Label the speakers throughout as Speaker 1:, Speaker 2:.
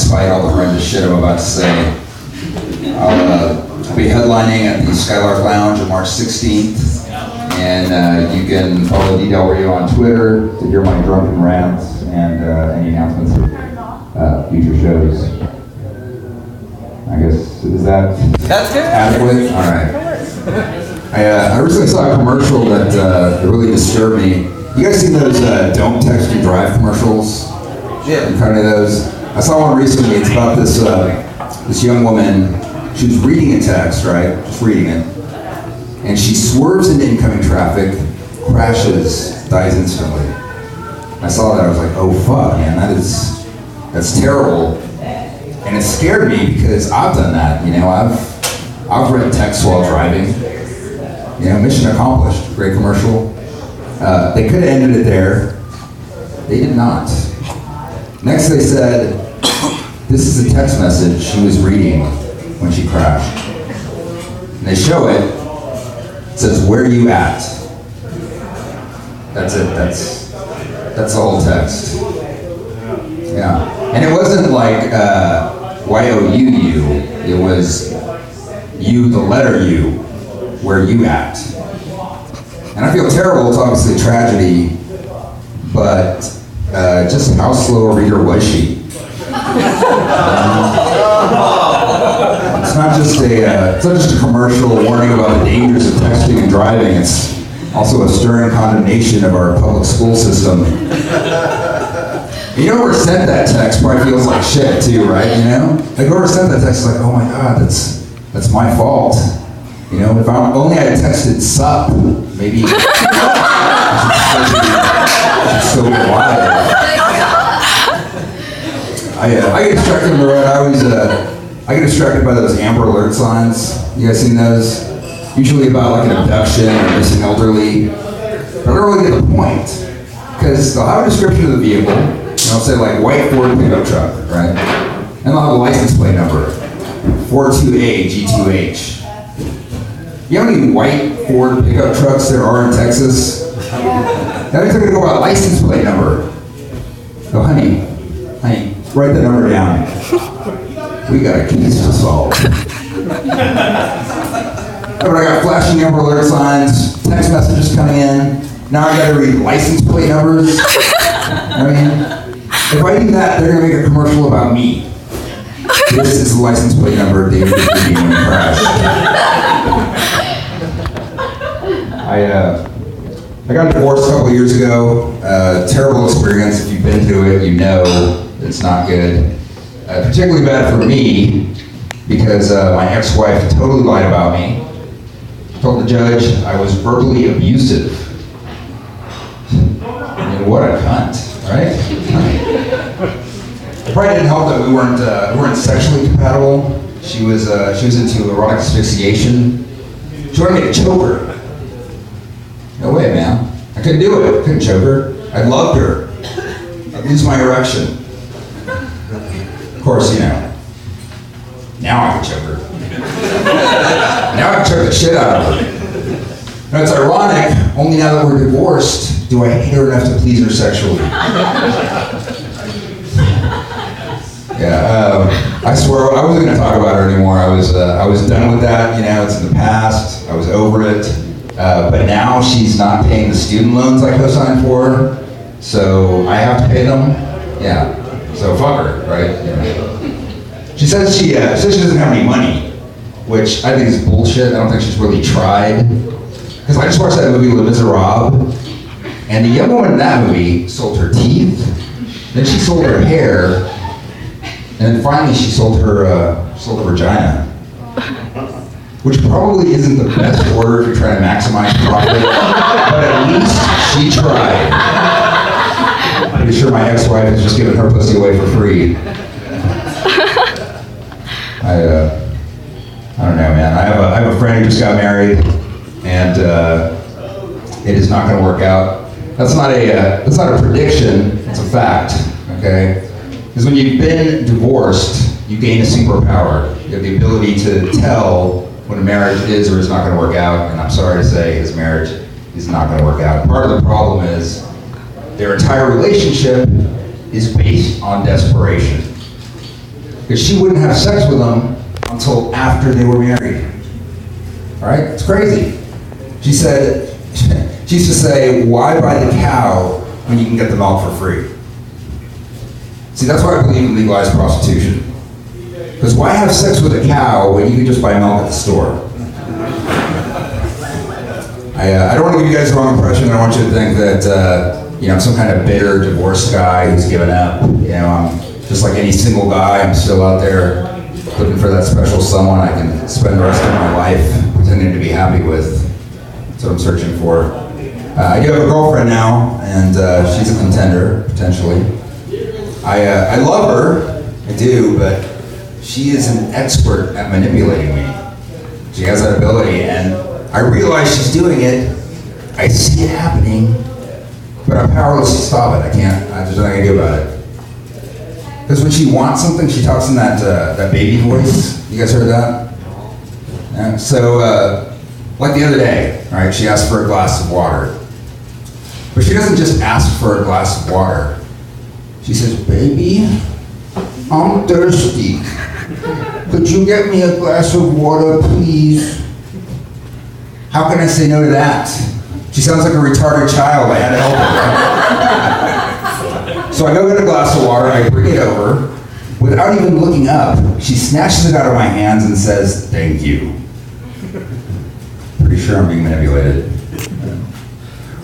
Speaker 1: despite all the horrendous shit I'm about to say. I'll be headlining at the Skylark Lounge on March 16th, and you can follow D-Del Radio on Twitter to hear my drunken rants and any announcements of future shows. I guess, is that adequate? All right. I recently saw a commercial that really disturbed me. You guys seen those "Don't Text and Drive" commercials? Yeah. You've heard of those? I saw one recently. It's about this young woman. She was reading a text, right? Just reading it, and she swerves into incoming traffic, crashes, dies instantly. I saw that. I was like, oh fuck, man, that's terrible, and it scared me because I've done that. You know, I've read text while driving. You know, mission accomplished. Great commercial. They could have ended it there. They did not. Next they said, this is a text message she was reading when she crashed. And they show it. It says, where you at? That's it. That's the whole text. Yeah. And it wasn't like Y-O-U-U. It was you, the letter U. Where you at? And I feel terrible, it's obviously a tragedy, but just how slow a reader was she? It's not just a commercial warning about the dangers of texting and driving, it's also a stern condemnation of our public school system. You know, whoever sent that text probably feels like shit too, right? You know? Like whoever sent that text is like, oh my god, that's my fault. You know, if only I had texted sup, maybe I should still be alive. I get distracted on the road. I get distracted by those Amber Alert signs. You guys seen those? Usually about like an abduction or missing elderly. But I don't really get the point. Because they'll have a description of the vehicle, and they'll say like white Ford pickup truck, right? And they'll have a license plate number, 42A G2H. You know how many white Ford pickup trucks there are in Texas? Now they're going to go about license plate number. Oh, honey, write that number down. We got a case to solve. But I got flashing Amber Alert signs, text messages coming in. Now I got to read license plate numbers. I mean, if I do that, they're going to make a commercial about me. This is the license plate number of David when he crashed. I got divorced a couple of years ago. Terrible experience. If you've been through it, you know it's not good. Particularly bad for me because my ex-wife totally lied about me. Told the judge I was verbally abusive. I mean, what a cunt, right? It probably didn't help that we weren't sexually compatible. She was into erotic asphyxiation. She wanted me to choke her. No way, man. I couldn't do it. I couldn't choke her. I loved her. I'd lose my erection. Of course, you know. Now I can choke her. Now I can choke the shit out of her. Now it's ironic. Only now that we're divorced do I hate her enough to please her sexually. Yeah, I swear I wasn't going to talk about her anymore. I was done with that. You know, it's in the past. I was over it. But now she's not paying the student loans I co-signed for her, so I have to pay them. Yeah, so fuck her, right? Yeah. She says she doesn't have any money, which I think is bullshit. I don't think she's really tried. Because I just watched that movie Les Miserables, and the young woman in that movie sold her teeth, then she sold her hair, and then finally she sold her vagina. Which probably isn't the best order if you're trying to maximize profit, but at least she tried. I'm pretty sure my ex-wife has just given her pussy away for free. I don't know, man. I have a friend who just got married, and it is not going to work out. That's not a prediction. It's a fact. Okay, because when you've been divorced, you gain a superpower. You have the ability to tell when a marriage is or is not going to work out, and I'm sorry to say his marriage is not going to work out. Part of the problem is their entire relationship is based on desperation. because she wouldn't have sex with him until after they were married. All right, it's crazy. She said, she used to say, why buy the cow when you can get the milk for free? See, that's why I believe in legalized prostitution. Because why have sex with a cow when you can just buy milk at the store? I don't want to give you guys the wrong impression. I don't want you to think that I'm some kind of bitter divorced guy who's given up. I'm just like any single guy. I'm still out there looking for that special someone I can spend the rest of my life pretending to be happy with. That's what I'm searching for. I do have a girlfriend now, and she's a contender, potentially. I love her, I do, but she is an expert at manipulating me. She has that ability, and I realize she's doing it. I see it happening, but I'm powerless to stop it. There's nothing I can do about it. Because when she wants something, she talks in that baby voice. You guys heard that? Yeah. So, like the other day, right? She asked for a glass of water. But she doesn't just ask for a glass of water. She says, baby, I'm thirsty. Could you get me a glass of water, please? How can I say no to that? She sounds like a retarded child. I had to help her. So I go get a glass of water, I bring it over. Without even looking up, she snatches it out of my hands and says, thank you. Pretty sure I'm being manipulated.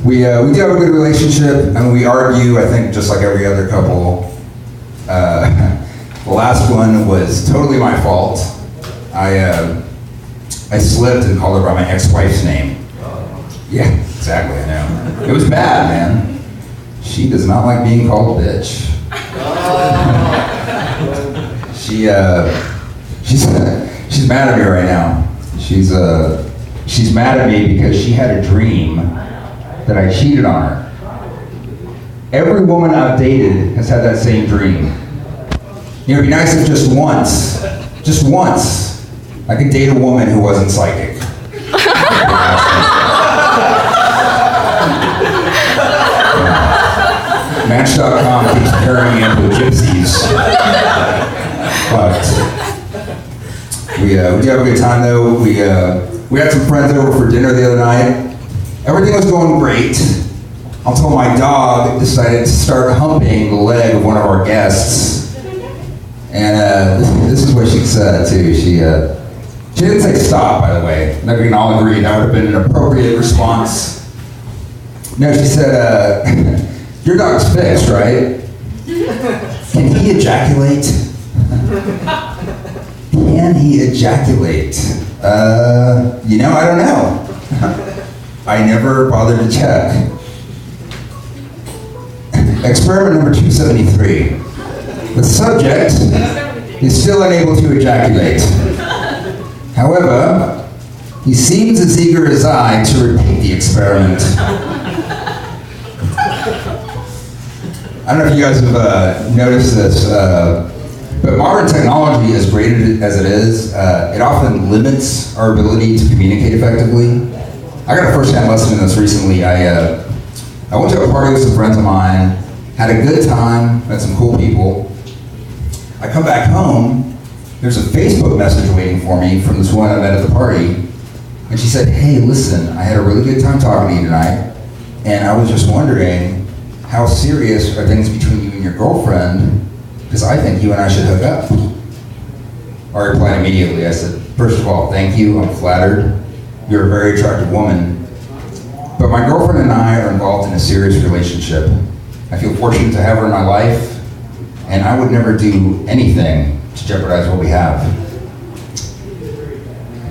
Speaker 1: We do have a good relationship, and we argue, I think, just like every other couple. The last one was totally my fault. I slipped and called her by my ex-wife's name. Yeah, exactly, I know. It was bad, man. She does not like being called a bitch. She's mad at me right now. She's mad at me because she had a dream that I cheated on her. Every woman I've dated has had that same dream. It'd be nice if just once, I could date a woman who wasn't psychic. Match.com keeps pairing me up with gypsies. But we do have a good time though. We had some friends over for dinner the other night. Everything was going great until my dog decided to start humping the leg of one of our guests. And this is what she said too. She didn't say stop, by the way. I think we can all agree that would have been an appropriate response. No, she said, your dog's fixed, right? Can he ejaculate? Can he ejaculate? I don't know. I never bothered to check. Experiment number 273. The subject is still unable to ejaculate. However, he seems as eager as I to repeat the experiment. I don't know if you guys have noticed this, but modern technology, as great as it is, it often limits our ability to communicate effectively. I got a first-hand lesson in this recently. I went to a party with some friends of mine, had a good time, met some cool people. I come back home, there's a Facebook message waiting for me from this woman I met at the party, and she said, hey, listen, I had a really good time talking to you tonight, and I was just wondering, how serious are things between you and your girlfriend? Because I think you and I should hook up. I replied immediately. I said, first of all, thank you, I'm flattered. You're a very attractive woman. But my girlfriend and I are involved in a serious relationship. I feel fortunate to have her in my life, and I would never do anything to jeopardize what we have.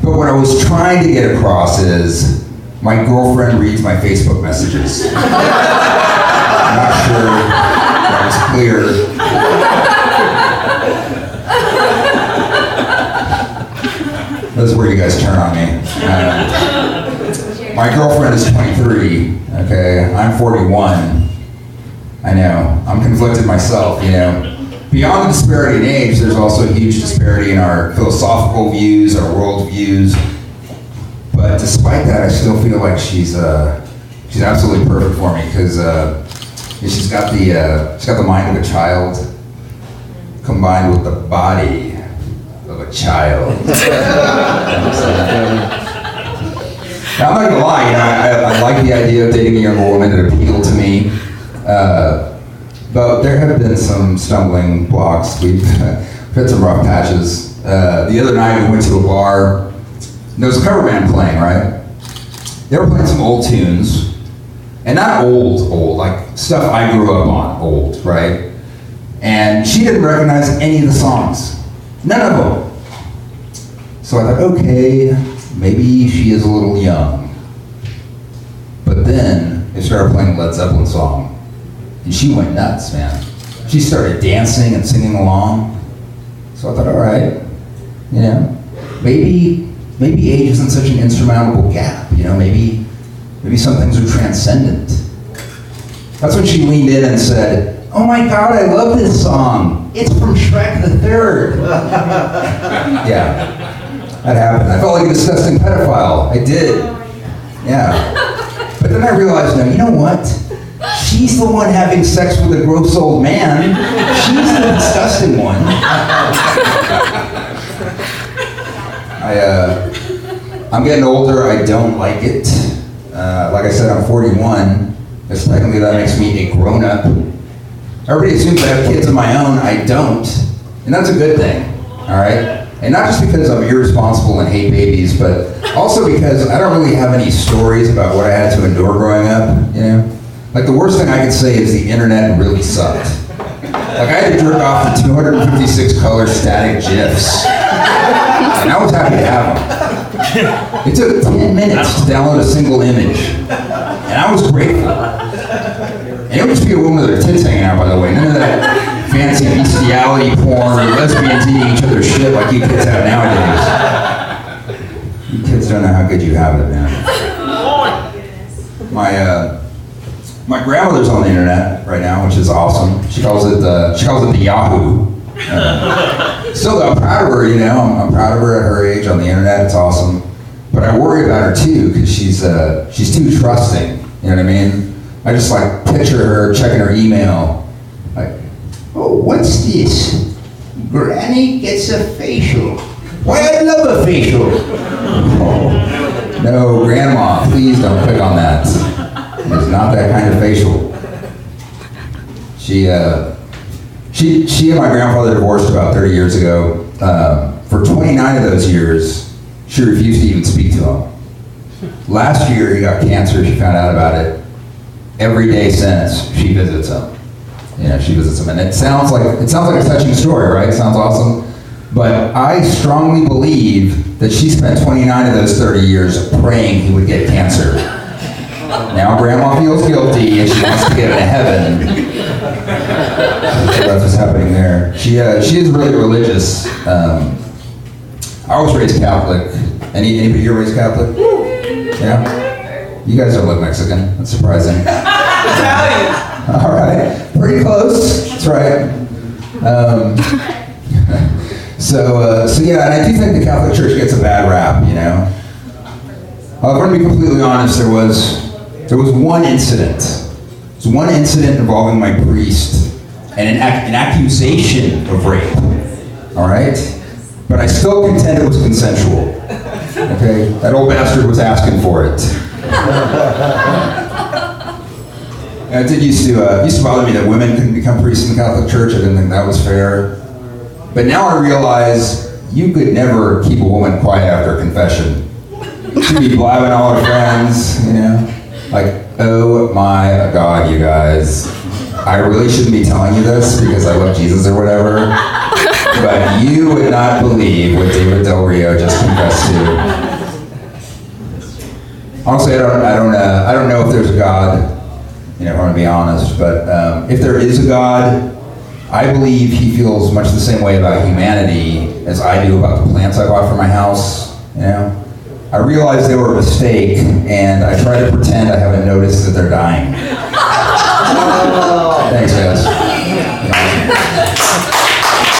Speaker 1: But what I was trying to get across is, my girlfriend reads my Facebook messages. I'm not sure that was clear. This is where you guys turn on me. My girlfriend is 23, okay? I'm 41. I know, I'm conflicted myself, Beyond the disparity in age, there's also a huge disparity in our philosophical views, our world views. But despite that, I still feel like she's absolutely perfect for me because she's got the mind of a child. combined with the body of a child. Now, I'm not gonna lie, I like the idea of dating a younger woman. It appealed to me. But there have been some stumbling blocks. We've had some rough patches. The other night we went to a bar. There was a cover band playing, right? They were playing some old tunes. And not old, like stuff I grew up on, old, right? And she didn't recognize any of the songs. None of them. So I thought, okay, maybe she is a little young. But then they started playing a Led Zeppelin song. And she went nuts, man. She started dancing and singing along. So I thought, all right, you know, maybe age isn't such an insurmountable gap, you know, maybe some things are transcendent. That's when she leaned in and said, oh my God, I love this song. It's from Shrek the Third. Yeah, that happened. I felt like a disgusting pedophile. I did. Yeah. But then I realized, no, you know what? She's the one having sex with a gross old man. She's the disgusting one. I'm getting older. I don't like it. Like I said, I'm 41. Because technically that makes me a grown-up. Everybody assumes I have kids of my own. I don't. And that's a good thing. All right? And not just because I'm irresponsible and hate babies, but also because I don't really have any stories about what I had to endure growing up, you know? Like the worst thing I could say is the internet really sucked. Like I had to jerk off to 256 color static GIFs. And I was happy to have them. It took 10 minutes to download a single image. And I was grateful. And it would just be a woman with her tits hanging out, by the way. None of that fancy bestiality porn or lesbians eating each other's shit like you kids have nowadays. You kids don't know how good you have it, man. My grandmother's on the internet right now, which is awesome. She calls it the Yahoo. Still, I'm proud of her. You know, I'm proud of her at her age on the internet. It's awesome. But I worry about her too because she's too trusting. You know what I mean? I just like picture her checking her email, like, oh, what's this? Granny gets a facial. Why, I love a facial. Oh, no, Grandma, please don't click on that. It's not that kind of facial. She and my grandfather divorced about 30 years ago. For 29 of those years, she refused to even speak to him. Last year, he got cancer. She found out about it. Every day since, she visits him. You know, she visits him, and it sounds like a touching story, right? It sounds awesome. But I strongly believe that she spent 29 of those 30 years praying he would get cancer. Now Grandma feels guilty and she wants to get into heaven. So that's what's happening there. She is really religious. I was raised Catholic. Anybody here raised Catholic? Yeah? You guys don't look Mexican. That's surprising.
Speaker 2: Italian.
Speaker 1: All right. Pretty close. That's right. So yeah, and I do think the Catholic Church gets a bad rap, you know? If I'm going to be completely honest, there was one incident. It was one incident involving my priest and an accusation of rape. All right? But I still contend it was consensual. Okay? That old bastard was asking for it. And it used to bother me that women couldn't become priests in the Catholic Church. I didn't think that was fair. But now I realize you could never keep a woman quiet after confession. She'd be blabbing all her friends, you know? Like, oh my God, you guys. I really shouldn't be telling you this because I love Jesus or whatever. But you would not believe what David Del Rio just confessed to. Honestly, I don't know if there's a God. You know, if I want to be honest, but if there is a God, I believe he feels much the same way about humanity as I do about the plants I bought for my house, you know? I realized they were a mistake, and I try to pretend I haven't noticed that they're dying. Thanks, guys.